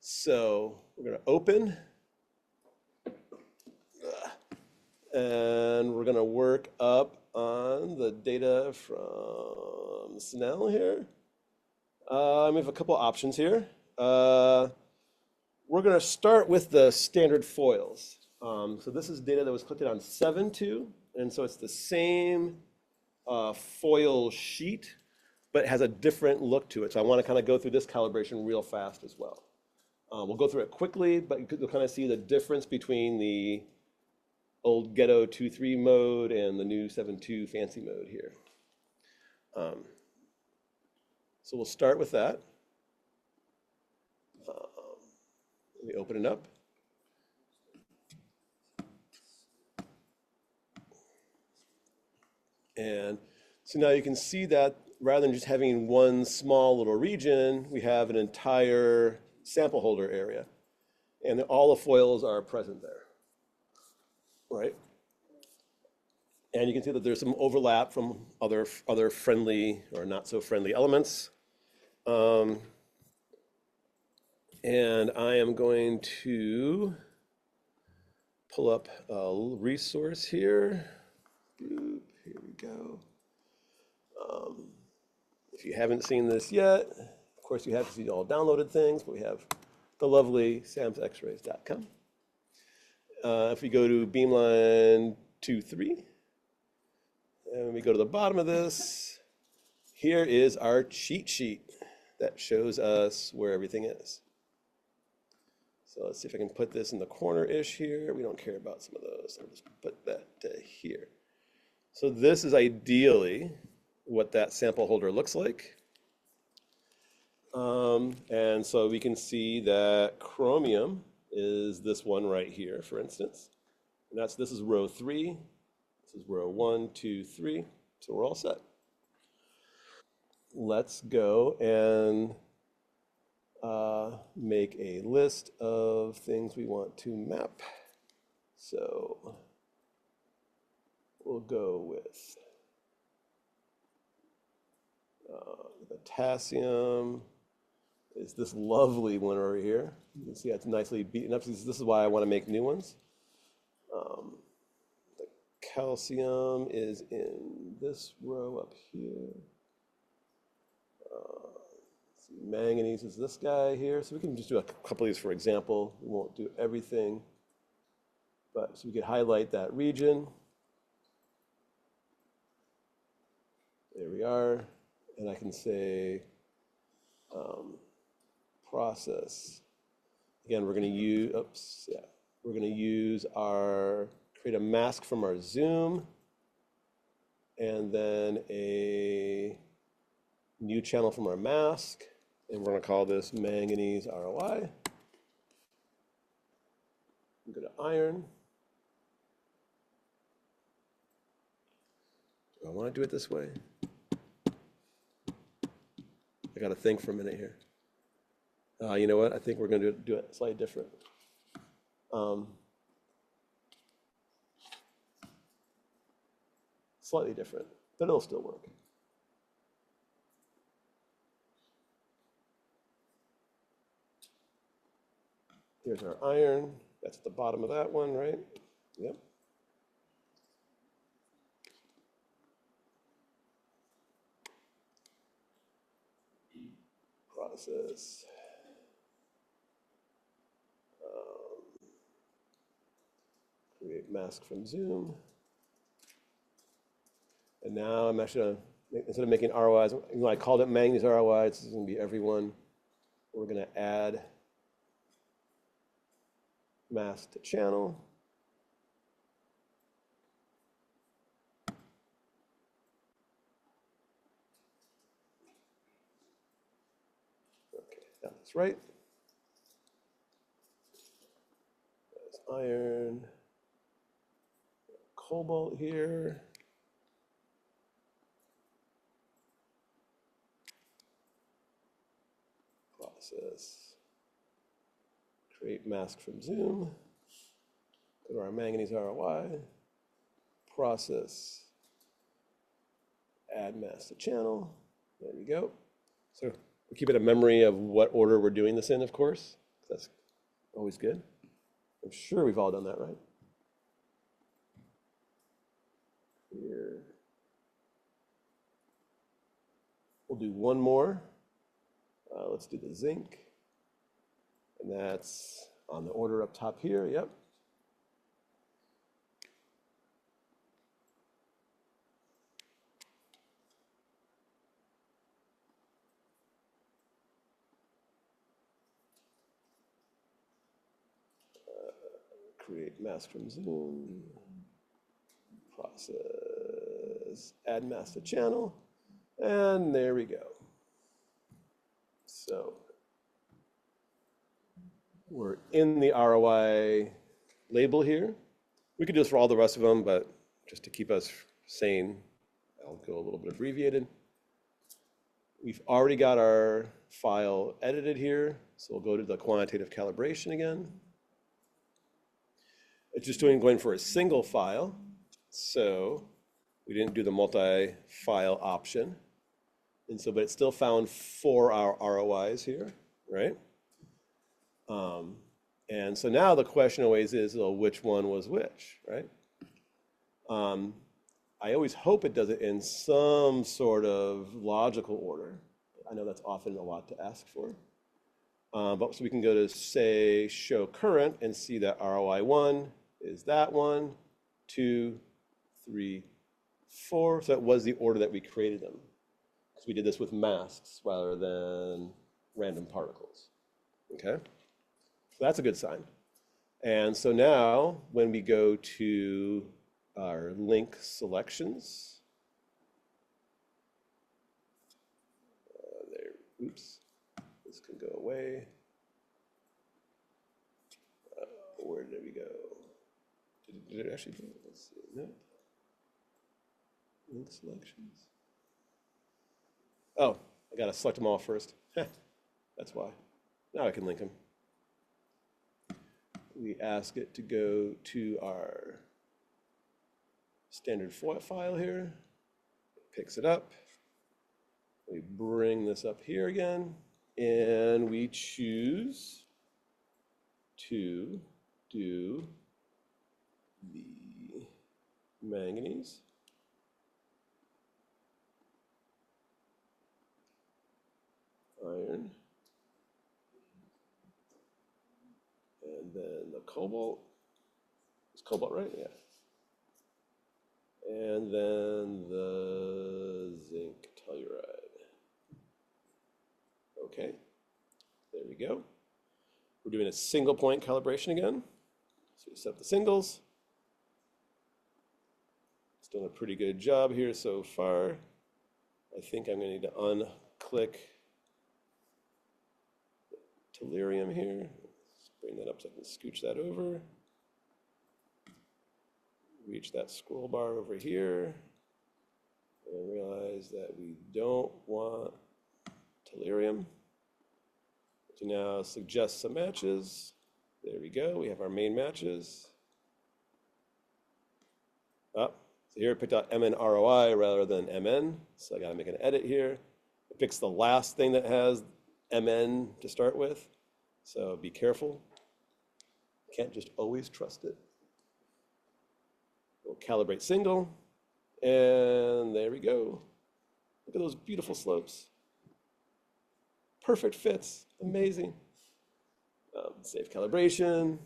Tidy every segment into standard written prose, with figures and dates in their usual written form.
So we're going to open, and we're going to work up on the data from Snell here. We have a couple options here. We're going to start with the standard foils. So this is data that was collected on 7.2, and so it's the same foil sheet, but it has a different look to it. So I want to kind of go through this calibration real fast as well. We'll go through it quickly, but you'll kind of see the difference between the old Ghetto 2.3 mode and the new 7.2 fancy mode here. So we'll start with that. Let me open it up. And so now you can see that rather than just having one small little region, we have an entire sample holder area. And all the foils are present there, right? And you can see that there's some overlap from other friendly or not so friendly elements. And I am going to pull up a resource here. Here we go. If you haven't seen this yet, of course you have to see all downloaded things, but we have the lovely samsxrays.com. If we go to Beamline 2.3, and we go to the bottom of this, here is our cheat sheet that shows us where everything is. So let's see if I can put this in the corner-ish here. We don't care about some of those. I'll just put that here. So this is ideally what that sample holder looks like. And so we can see that chromium is this one right here, for instance. And this is row 3. This is row 1, 2, 3. So we're all set. Let's go and make a list of things we want to map. So we'll go with the potassium is this lovely one over here. You can see it's nicely beaten up. This is why I want to make new ones. The calcium is in this row up here. Let's see, manganese is this guy here. So we can just do a couple of these for example. We won't do everything, but so we could highlight that region. There we are. And I can say process. Again, we're going to use, we're going to use create a mask from our zoom, and then a new channel from our mask, and we're going to call this manganese ROI. Go to iron. Do I want to do it this way? I got to think for a minute here. You know what? I think we're going to do it slightly different. Slightly different, but it'll still work. Here's our iron. That's at the bottom of that one, right? Yep. Process. Create mask from zoom. And now I'm actually going to, instead of making ROIs, I called it manganese ROI, it's going to be everyone. We're going to add mask to channel. Okay, that's right. There's iron, cobalt here. Process. Create mask from zoom. Go to our manganese ROI. Process. Add mask to channel. There we go. So we keep it a memory of what order we're doing this in, of course. That's always good. I'm sure we've all done that, right? Here. We'll do one more. Let's do the zinc. And that's on the order up top here, yep. Create mask from Zoom, process, add mask to channel, and there we go. So we're in the ROI label here. We could do this for all the rest of them, but just to keep us sane, I'll go a little bit abbreviated. We've already got our file edited here, so we'll go to the quantitative calibration again. It's just going for a single file, so we didn't do the multi-file option. And so, but it still found 4 our ROIs here, right? And so now the question always is, well, which one was which, right? I always hope it does it in some sort of logical order. I know that's often a lot to ask for. But so we can go to, say, show current and see that ROI1 is that one, 2, 3, 4. So that was the order that we created them. Because we did this with masks rather than random particles. Okay? So that's a good sign. And so now when we go to our link selections, there, oops, this can go away. Where did we go? Did it actually go? Let's see. No. Link selections. Oh, I got to select them all first. That's why. Now I can link them. We ask it to go to our standard file here. It picks it up. We bring this up here again, and we choose to do the manganese. Iron. And then the cobalt. Is cobalt right? Yeah. And then the zinc telluride. Okay. There we go. We're doing a single point calibration again. So we set up the singles. It's done a pretty good job here so far. I think I'm going to need to unclick tellurium here. Let's bring that up so I can scooch that over. Reach that scroll bar over here. And realize that we don't want tellurium. So now suggest some matches. There we go. We have our main matches. So here it picked out MN ROI rather than MN. So I got to make an edit here. It picks the last thing that has MN to start with. So be careful. Can't just always trust it. We'll calibrate single. And there we go. Look at those beautiful slopes. Perfect fits. Amazing. Save calibration.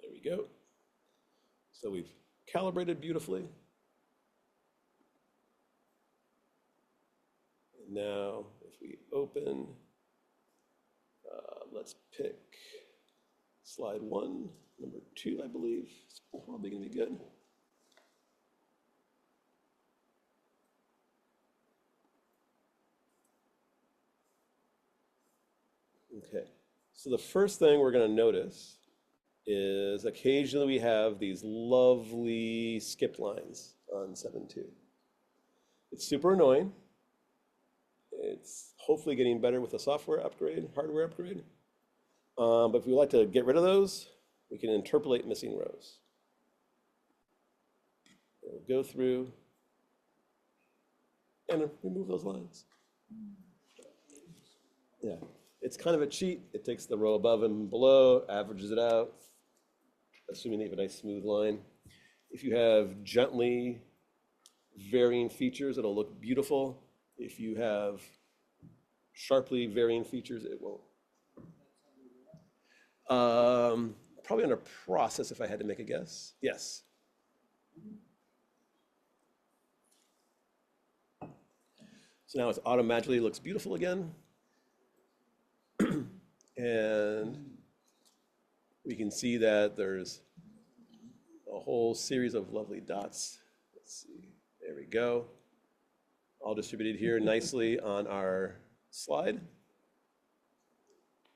There we go. So we've calibrated beautifully. And now if we open, let's pick slide 1, number 2, I believe. It's probably going to be good. Okay, so the first thing we're going to notice is occasionally we have these lovely skipped lines on 7.2. It's super annoying. It's hopefully getting better with a software upgrade, hardware upgrade. But if we like to get rid of those, we can interpolate missing rows. We'll go through and remove those lines. Yeah, it's kind of a cheat. It takes the row above and below, averages it out, assuming you have a nice smooth line. If you have gently varying features, it'll look beautiful. If you have sharply varying features, it won't. Probably under process if I had to make a guess. Yes. So now it automatically looks beautiful again. And we can see that there's a whole series of lovely dots. Let's see, there we go. All distributed here nicely on our slide.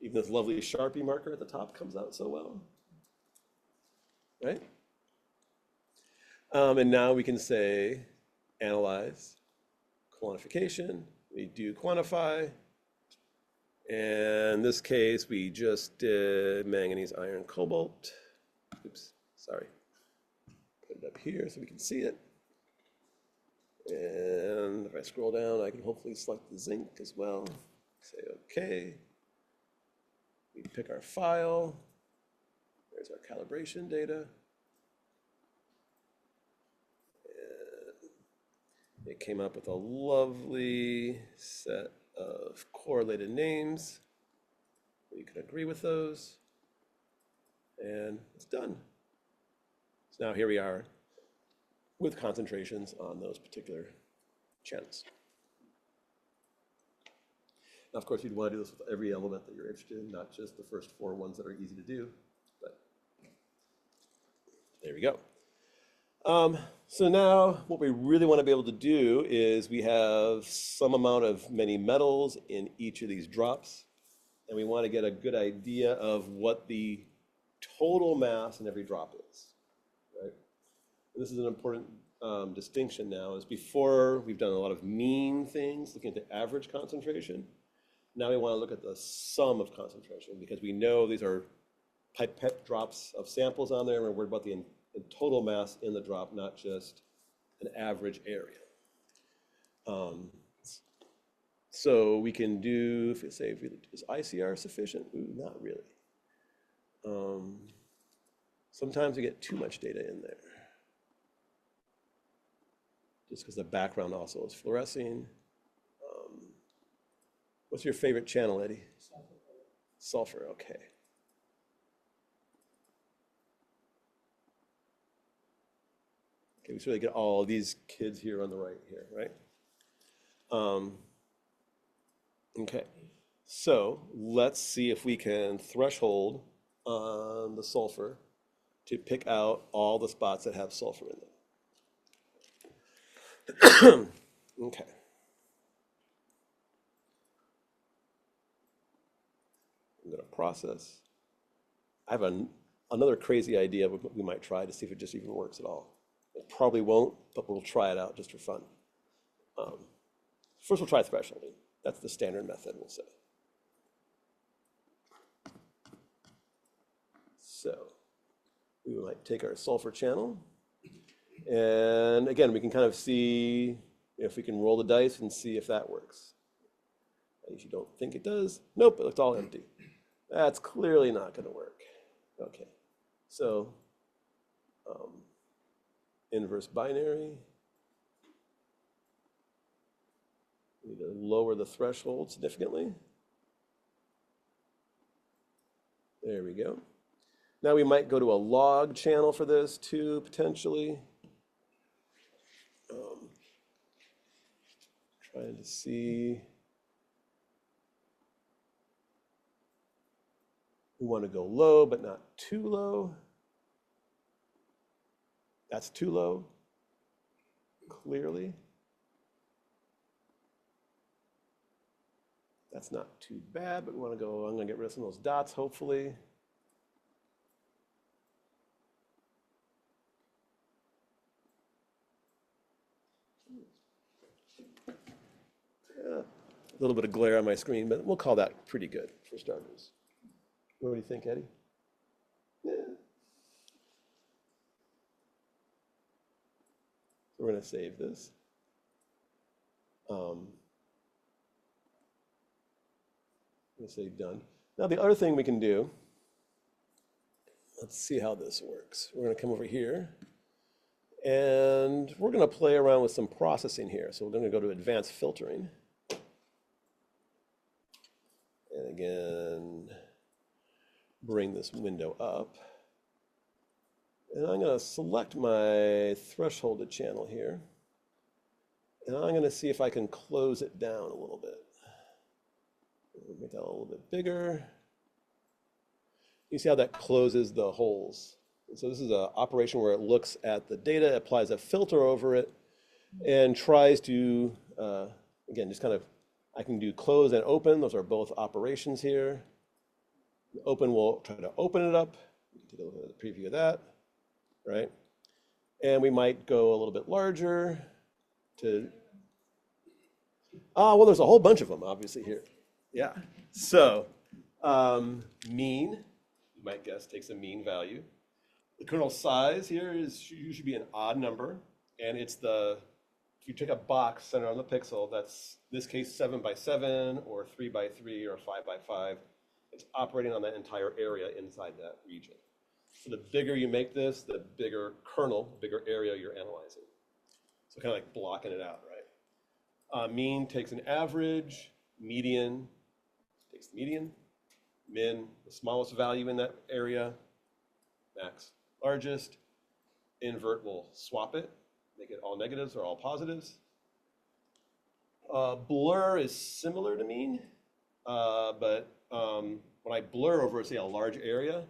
Even this lovely Sharpie marker at the top comes out so well, right? And now we can say analyze, quantification. We do quantify. And in this case, we just did manganese, iron, cobalt. Oops, sorry. Put it up here so we can see it. And if I scroll down, I can hopefully select the zinc as well. Say OK. We pick our file. There's our calibration data. And it came up with a lovely set of correlated names. You can agree with those. And it's done. So now here we are with concentrations on those particular channels. Now, of course, you'd want to do this with every element that you're interested in, not just the first 4 ones that are easy to do, but there we go. So now what we really want to be able to do is we have some amount of many metals in each of these drops, and we want to get a good idea of what the total mass in every drop is, right? And this is an important distinction now, is before we've done a lot of mean things, looking at the average concentration. Now we want to look at the sum of concentration, because we know these are pipette drops of samples on there, and we're worried about the total mass in the drop, not just an average area. So we can do, if we say, is ICR sufficient? Ooh, not really. Sometimes we get too much data in there, just because the background also is fluorescing. What's your favorite channel, Eddie? Sulfur, okay. Okay, we sort of get all these kids here on the right here, right? Okay, so let's see if we can threshold on the sulfur to pick out all the spots that have sulfur in them. Okay. I'm going to process. I have another crazy idea we might try to see if it just even works at all. It probably won't, but we'll try it out just for fun. First, we'll try thresholding. That's the standard method, we'll say. So we might take our sulfur channel. And again, we can kind of see if we can roll the dice and see if that works. If you don't think it does, nope, it's all empty. That's clearly not going to work. Okay, so inverse binary. We need to lower the threshold significantly. There we go. Now we might go to a log channel for this too, potentially. Trying to see. We want to go low, but not too low. That's too low, clearly. That's not too bad, but we want to go, I'm going to get rid of some of those dots, hopefully. A little bit of glare on my screen, but we'll call that pretty good for starters. What do you think, Eddie? Yeah. So we're going to save this. I'm gonna say done. Now the other thing we can do, let's see how this works. We're gonna come over here and we're gonna play around with some processing here. So we're gonna go to advanced filtering. And again, bring this window up. And I'm gonna select my thresholded channel here. And I'm gonna see if I can close it down a little bit. Make that a little bit bigger. You see how that closes the holes. And so this is an operation where it looks at the data, applies a filter over it, and tries to, again, just kind of, I can do close and open. Those are both operations here. Open will try to open it up. Take a look at the preview of that, right? And we might go a little bit larger to, well, there's a whole bunch of them, obviously, here. Yeah, so mean, you might guess, takes a mean value. The kernel size here is usually be an odd number, and it's if you take a box centered on the pixel, that's, in this case, 7 by 7, or 3 by 3, or 5 by 5. It's operating on that entire area inside that region. So the bigger you make this, the bigger kernel, bigger area you're analyzing. So kind of like blocking it out, right? Mean takes an average, median takes the median, min, the smallest value in that area, max, largest. Invert will swap it, make it all negatives or all positives. Blur is similar to mean, but when I blur over, say, a large area,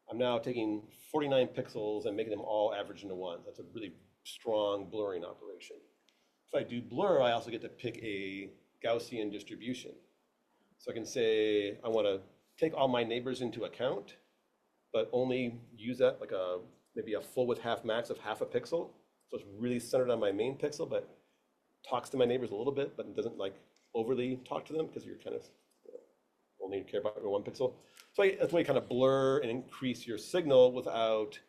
I'm now taking 49 pixels and making them all average into 1. That's a really strong blurring operation. If I do blur, I also get to pick a Gaussian distribution. So I can say I want to take all my neighbors into account, but only use that like maybe a full width half max of half a pixel. So it's really centered on my main pixel, but talks to my neighbors a little bit, but it doesn't like overly talk to them because you're kind of only care about your 1 pixel. So that's why you kind of blur and increase your signal without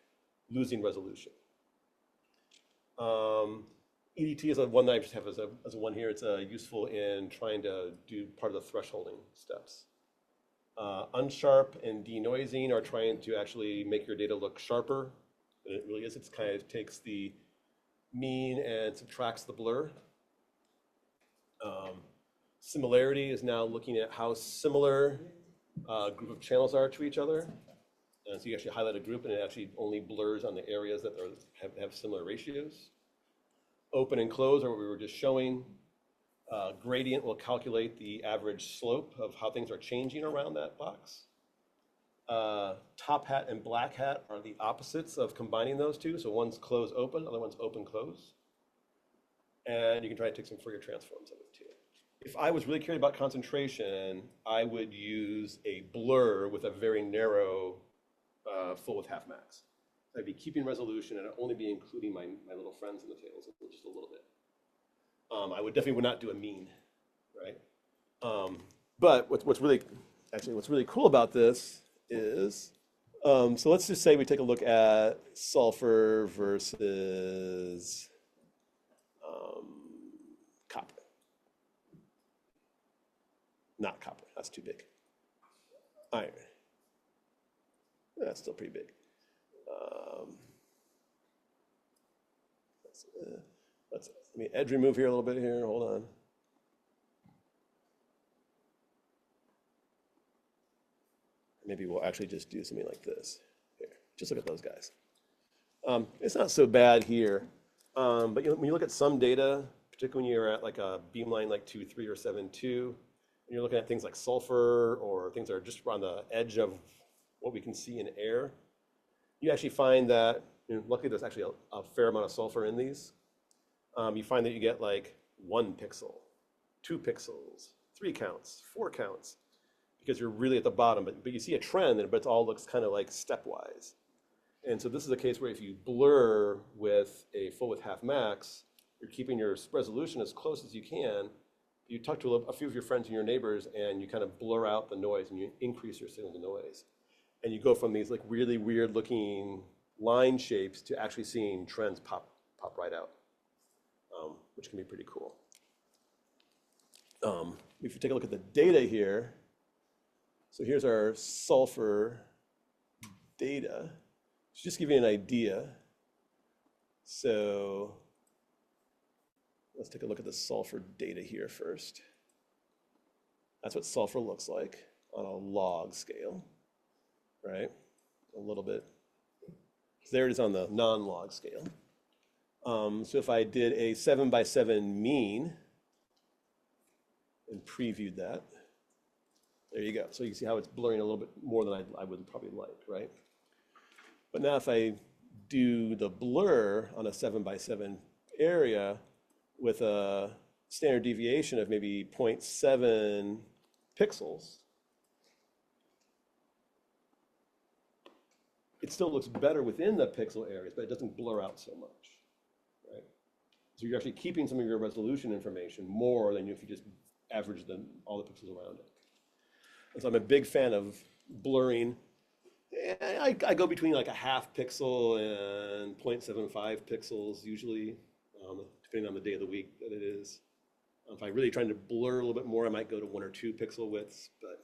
losing resolution. EDT is one that I just have as a one here. It's useful in trying to do part of the thresholding steps. Unsharp and denoising are trying to actually make your data look sharper than it really is. It kind of takes the mean and subtracts the blur. Similarity is now looking at how similar a group of channels are to each other. And so you actually highlight a group and it actually only blurs on the areas that have similar ratios. Open and close are what we were just showing. Gradient will calculate the average slope of how things are changing around that box. Top hat and black hat are the opposites of combining those two. So one's close open, other one's open close. And you can try to take some Fourier transforms of it too. If I was really curious about concentration, I would use a blur with a very narrow full width half max. I'd be keeping resolution and I'd only be including my little friends in the tables just a little bit. I would not do a mean, right? But what's really cool about this is, so let's just say we take a look at sulfur versus copper. Not copper, that's too big. Iron, that's still pretty big. Let me edge remove here a little bit here, hold on. Maybe we'll actually just do something like this. Here, just look at those guys. It's not so bad here, but when you look at some data, particularly when you're at like a beamline like 2.3 or 7.2, and you're looking at things like sulfur or things that are just on the edge of what we can see in air, you actually find that, luckily there's actually a fair amount of sulfur in these. You find that you get like 1 pixel, 2 pixels, 3 counts, 4 counts, because you're really at the bottom, but you see a trend, but it all looks kind of like stepwise. And so this is a case where if you blur with a full width half max, you're keeping your resolution as close as you can. You talk to a few of your friends and your neighbors, and you kind of blur out the noise, and you increase your signal to noise. And you go from these like really weird looking line shapes to actually seeing trends pop right out, which can be pretty cool. If you take a look at the data here, So here's our sulfur data. To just give you an idea. So let's take a look at the sulfur data here first. That's what sulfur looks like on a log scale, right? A little bit. So there it is on the non-log scale. So if I did a 7x7 mean and previewed that, there you go. So you can see how it's blurring a little bit more than I would probably like, right? But now if I do the blur on a 7x7 area with a standard deviation of maybe 0.7 pixels, it still looks better within the pixel areas, but it doesn't blur out so much, right? So you're actually keeping some of your resolution information more than if you just average all the pixels around it. And so I'm a big fan of blurring. I go between like a half pixel and 0.75 pixels usually, depending on the day of the week that it is. If I'm really trying to blur a little bit more, I might go to 1 or 2 pixel widths, but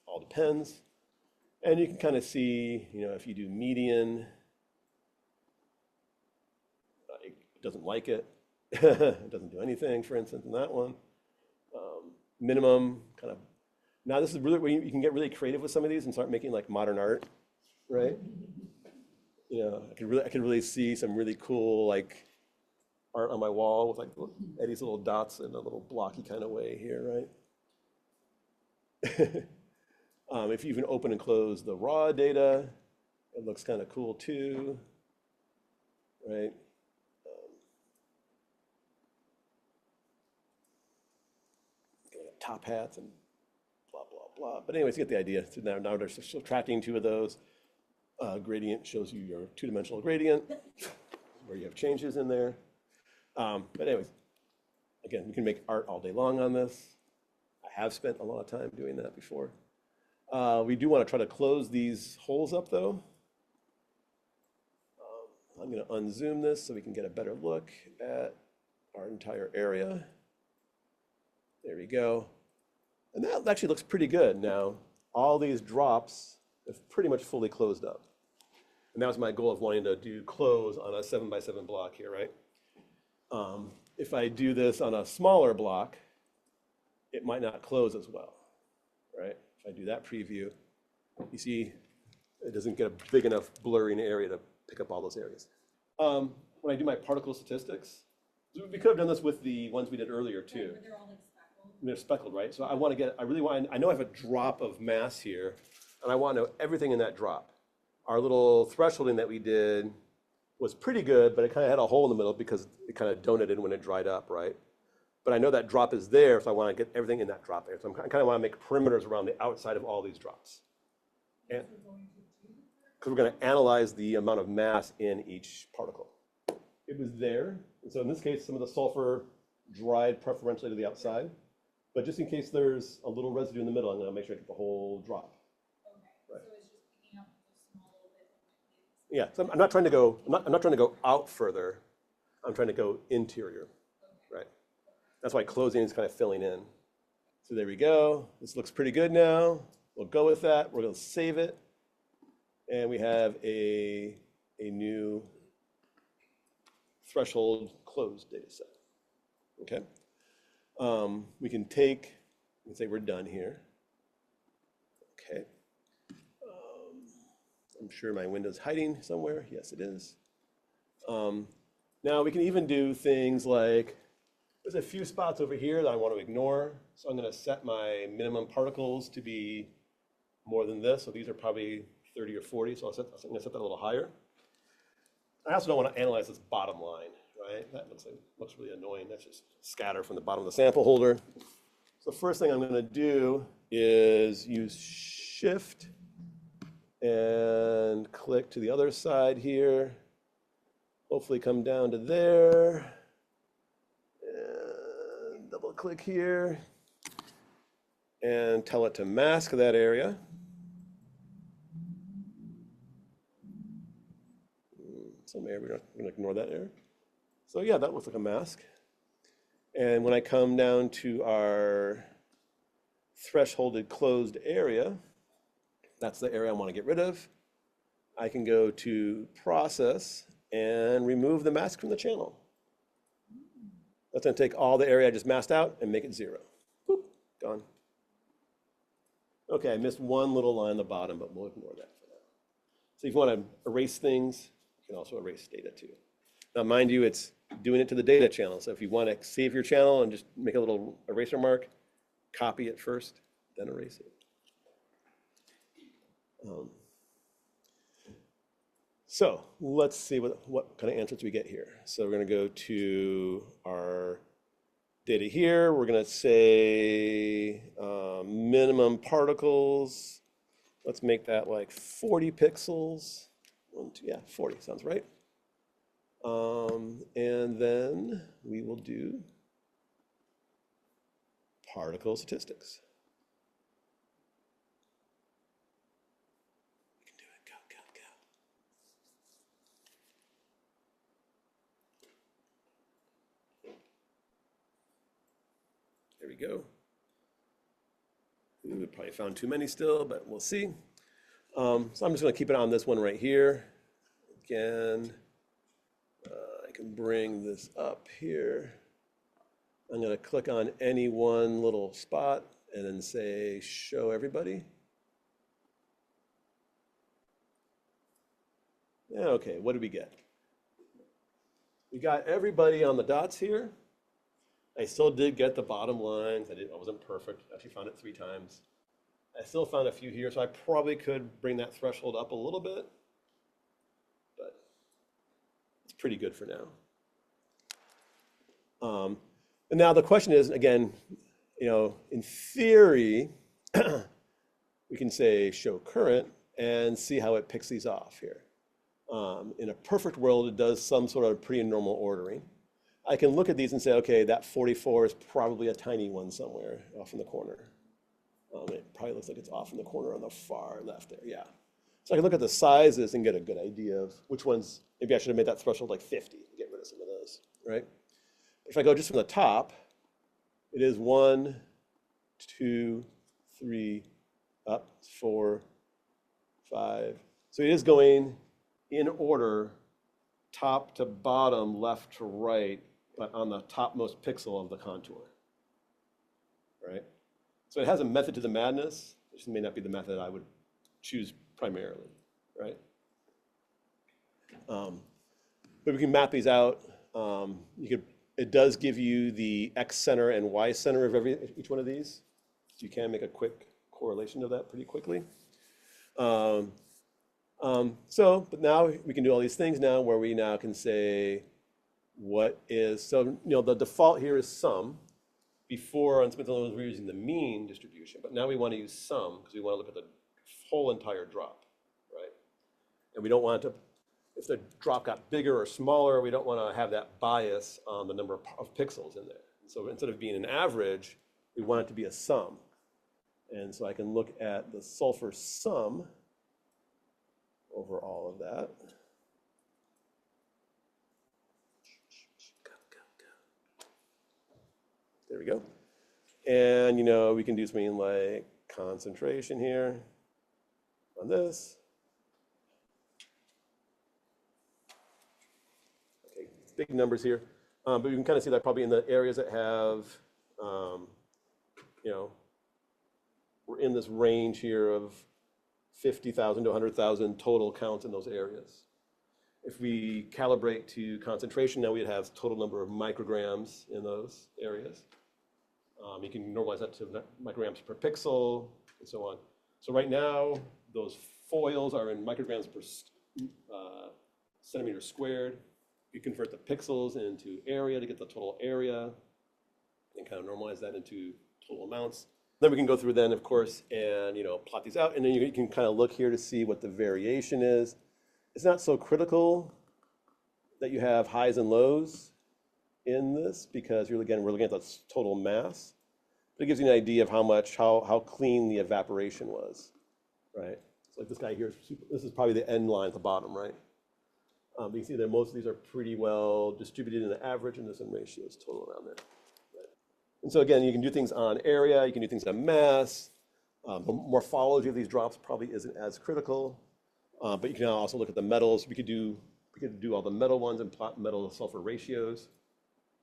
all depends. And you can kind of see, if you do median, it doesn't like it. It doesn't do anything, for instance, in that one. Minimum, kind of. Now this is really where you can get really creative with some of these and start making like modern art, right? I can really see some really cool like art on my wall with like Eddie's little dots in a little blocky kind of way here, right? If you even open and close the raw data, it looks kind of cool too, right? Top hats and blah, blah, blah. But anyways, you get the idea. So now they're subtracting 2 of those. Gradient shows you your 2-dimensional gradient where you have changes in there. But anyways, again, you can make art all day long on this. I have spent a lot of time doing that before. We do want to try to close these holes up though. I'm going to unzoom this so we can get a better look at our entire area. There we go. And that actually looks pretty good. Now, all these drops have pretty much fully closed up. And that was my goal of wanting to do close on a 7x7 block here, right? If I do this on a smaller block, it might not close as well, right? If I do that preview, you see it doesn't get a big enough blurring area to pick up all those areas. When I do my particle statistics, we could have done this with the ones we did earlier too. Right, they're all like speckled. They're speckled, right? So I know I have a drop of mass here, and I want to know everything in that drop. Our little thresholding that we did was pretty good, but it kind of had a hole in the middle because it kind of donated when it dried up, right? But I know that drop is there, so I want to get everything in that drop there. So I kind of want to make perimeters around the outside of all these drops. And because we're going to analyze the amount of mass in each particle. It was there, and so in this case, some of the sulfur dried preferentially to the outside. But just in case there's a little residue in the middle, I'm going to make sure I get the whole drop. Okay, right. So it's just picking up those small little bits. Yeah, so I'm not trying to go. I'm not trying to go out further. I'm trying to go interior, right? That's why closing is kind of filling in. So there we go. This looks pretty good now. We'll go with that. We're going to save it, and we have a new threshold closed data set. Okay. We can say we're done here. Okay. I'm sure my window's hiding somewhere. Yes, it is. Now we can even do things like, there's a few spots over here that I want to ignore. So I'm going to set my minimum particles to be more than this. So these are probably 30 or 40. So I'm going to set that a little higher. I also don't want to analyze this bottom line, right? That looks really annoying. That's just scatter from the bottom of the sample holder. So the first thing I'm going to do is use Shift and click to the other side here. Hopefully come down to there. And double click here. And tell it to mask that area. Some error, we're going to ignore that error. So yeah, that looks like a mask. And when I come down to our thresholded closed area, that's the area I want to get rid of. I can go to process and remove the mask from the channel. That's going to take all the area I just masked out and make it 0. Boop, gone. Okay, I missed one little line on the bottom, but we'll ignore that for now. So if you want to erase things, you can also erase data too. Now, mind you, it's doing it to the data channel. So if you want to save your channel and just make a little eraser mark, copy it first, then erase it. So let's see what kind of answers we get here. So we're going to go to our data here. We're going to say minimum particles. Let's make that like 40 pixels. 40 sounds right. And then we will do particle statistics. We can do it. Go, go, go. There we go. We probably found too many still, but we'll see. So I'm just going to keep it on this one right here. Again, I can bring this up here. I'm going to click on any one little spot and then say show everybody. Yeah, okay, what did we get? We got everybody on the dots here. I still did get the bottom lines. I wasn't perfect. Actually found it 3 times. I still found a few here, so I probably could bring that threshold up a little bit, but it's pretty good for now. And now the question is, again, in theory, we can say show current and see how it picks these off here. In a perfect world, it does some sort of pretty normal ordering. I can look at these and say, okay, that 44 is probably a tiny one somewhere off in the corner. It probably looks like it's off in the corner on the far left there, yeah. So I can look at the sizes and get a good idea of which ones, maybe I should have made that threshold like 50 to get rid of some of those, right? If I go just from the top, it is 1, 2, 3, up, 4, 5. So it is going in order, top to bottom, left to right, but on the topmost pixel of the contour, right? So it has a method to the madness. It just may not be the method I would choose primarily, right? But we can map these out. It does give you the X center and Y center of each one of these. So you can make a quick correlation of that pretty quickly. But now we can do all these things now where we now can say what is, so the default here is sum. Before on Smith & Lowe's, we were using the mean distribution, but now we want to use sum because we want to look at the whole entire drop, right? And we don't want to, if the drop got bigger or smaller, we don't want to have that bias on the number of pixels in there. So instead of being an average, we want it to be a sum. And so I can look at the sulfur sum over all of that. There we go. And we can do something like concentration here on this. Okay, big numbers here. But you can kind of see that probably in the areas that have, we're in this range here of 50,000 to 100,000 total counts in those areas. If we calibrate to concentration, now we'd have total number of micrograms in those areas. You can normalize that to micrograms per pixel and so on. So right now, those foils are in micrograms per centimeter squared. You convert the pixels into area to get the total area and kind of normalize that into total amounts. Then we can go through then, of course, and plot these out. And then you can kind of look here to see what the variation is. It's not so critical that you have highs and lows in this because we're looking at the total mass. But it gives you an idea of how clean the evaporation was, right? So like this guy here, this is probably the end line at the bottom, right? You can see that most of these are pretty well distributed in the average, and there's some ratios total around there. And so again, you can do things on area, you can do things on mass. The morphology of these drops probably isn't as critical, but you can also look at the metals. We could do all the metal ones and plot metal to sulfur ratios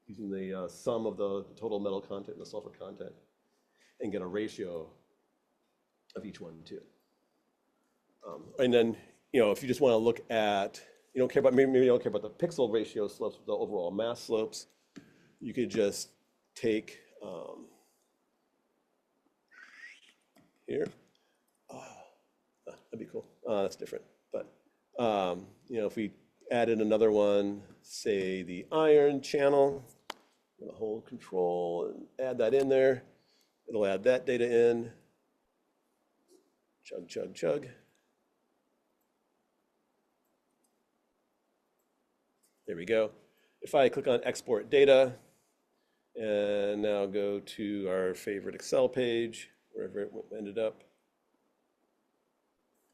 using the sum of the total metal content and the sulfur content, and get a ratio of each one too. And then, if you just want to look at, you don't care about, maybe you don't care about the pixel ratio slopes, the overall mass slopes, you could just take here. That'd be cool. That's different. But, if we added another one, say the iron channel, the hold control and add that in there, it'll add that data in. Chug, chug, chug. There we go. If I click on export data and now go to our favorite Excel page, wherever it ended up,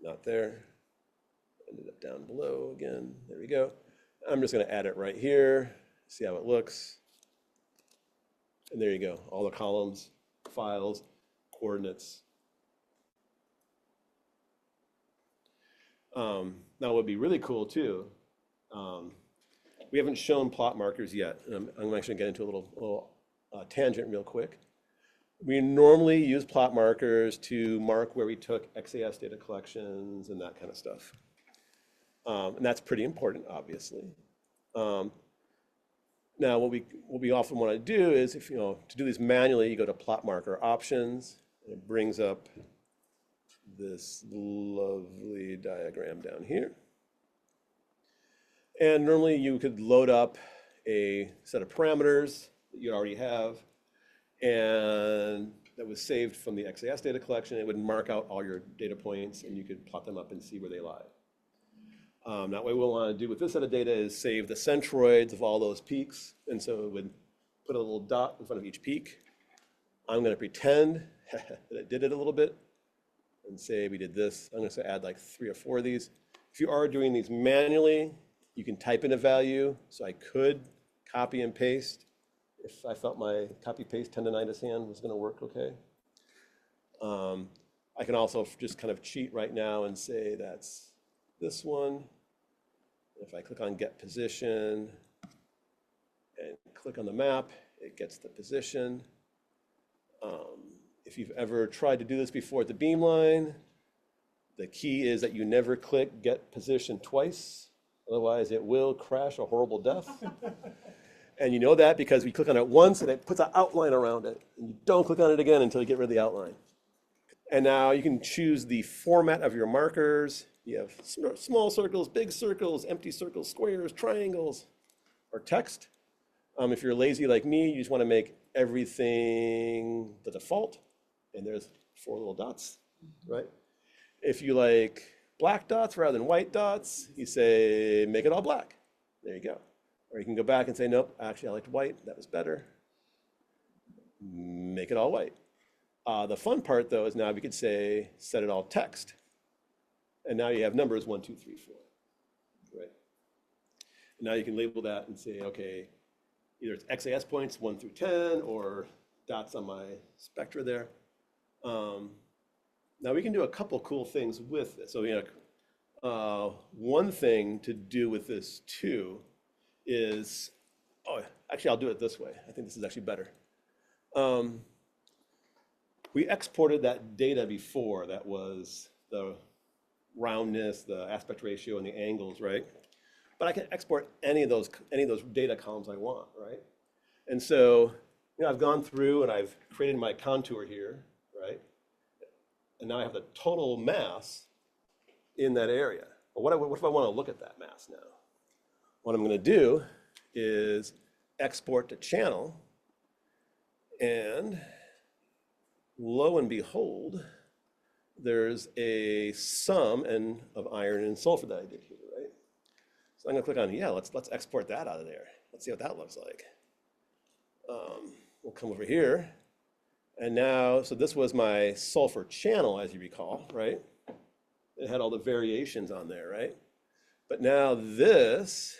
not there, ended up down below again. There we go. I'm just going to add it right here, see how it looks. And there you go, all the columns, files, coordinates. Now, what would be really cool too, we haven't shown plot markers yet. And I'm actually going to get into a little tangent real quick. We normally use plot markers to mark where we took XAS data collections and that kind of stuff. And that's pretty important, obviously. Now, what we often want to do is, if to do these manually, you go to plot marker options, and it brings up this lovely diagram down here. And normally you could load up a set of parameters that you already have, and that was saved from the XAS data collection. It would mark out all your data points, and you could plot them up and see where they lie. That way, what we'll want to do with this set of data is save the centroids of all those peaks. And so it would put a little dot in front of each peak. I'm going to pretend that it did it a little bit and say we did this. I'm going to add like 3 or 4 of these. If you are doing these manually, you can type in a value. So I could copy and paste if I felt my copy-paste tendonitis hand was going to work okay. I can also just kind of cheat right now and say that's this one. If I click on get position and click on the map, it gets the position. If you've ever tried to do this before at the beamline, the key is that you never click get position twice. Otherwise, it will crash a horrible death. And you know that because we click on it once and it puts an outline around it. And you don't click on it again until you get rid of the outline. And now you can choose the format of your markers. You have small circles, big circles, empty circles, squares, triangles, or text. If you're lazy like me, you just want to make everything the default. And there's 4 little dots, right? If you like black dots rather than white dots, you say, make it all black. There you go. Or you can go back and say, nope, actually I liked white, that was better. Make it all white. The fun part though is now we could say, set it all text. And now you have numbers 1, 2, 3, 4, right? And now you can label that and say, okay, either it's XAS points 1 through 10 or dots on my spectra there. Now we can do a couple cool things with this. So one thing to do with this too is, actually I'll do it this way. I think this is actually better. We exported that data before, that was the roundness, the aspect ratio, and the angles, right? But I can export any of those data columns I want, right? And so, I've gone through and I've created my contour here, right? And now I have the total mass in that area. But what if I want to look at that mass now? What I'm going to do is export to channel, and lo and behold, there's a sum of iron and sulfur that I did here, right? So I'm going to click on, yeah, let's export that out of there. Let's see what that looks like. We'll come over here. And now, so this was my sulfur channel, as you recall, right? It had all the variations on there, right? But now this,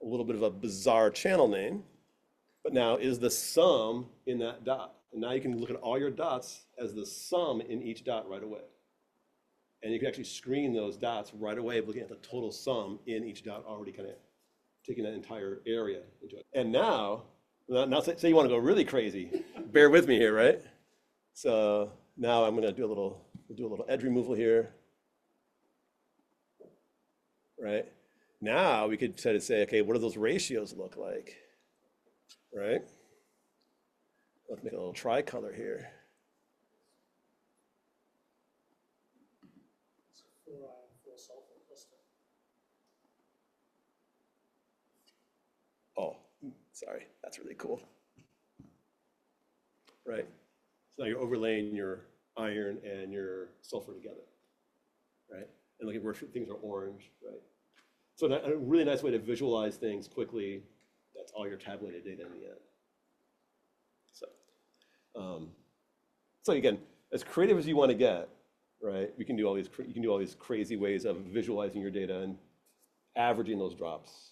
a little bit of a bizarre channel name, but now is the sum in that dot. And now you can look at all your dots as the sum in each dot right away. And you can actually screen those dots right away, looking at the total sum in each dot already kind of taking that entire area into it. And now say you want to go really crazy, bear with me here, right? So now I'm going to do a little edge removal here, right? Now we could try to say, okay, what do those ratios look like, right? Let's make a little tricolor here. Oh, sorry, that's really cool. Right, so now you're overlaying your iron and your sulfur together, right? And look at where things are orange, right? So a really nice way to visualize things quickly. That's all your tabulated data in the end. So again, as creative as you want to get, right? You can do all these crazy ways of visualizing your data and averaging those drops.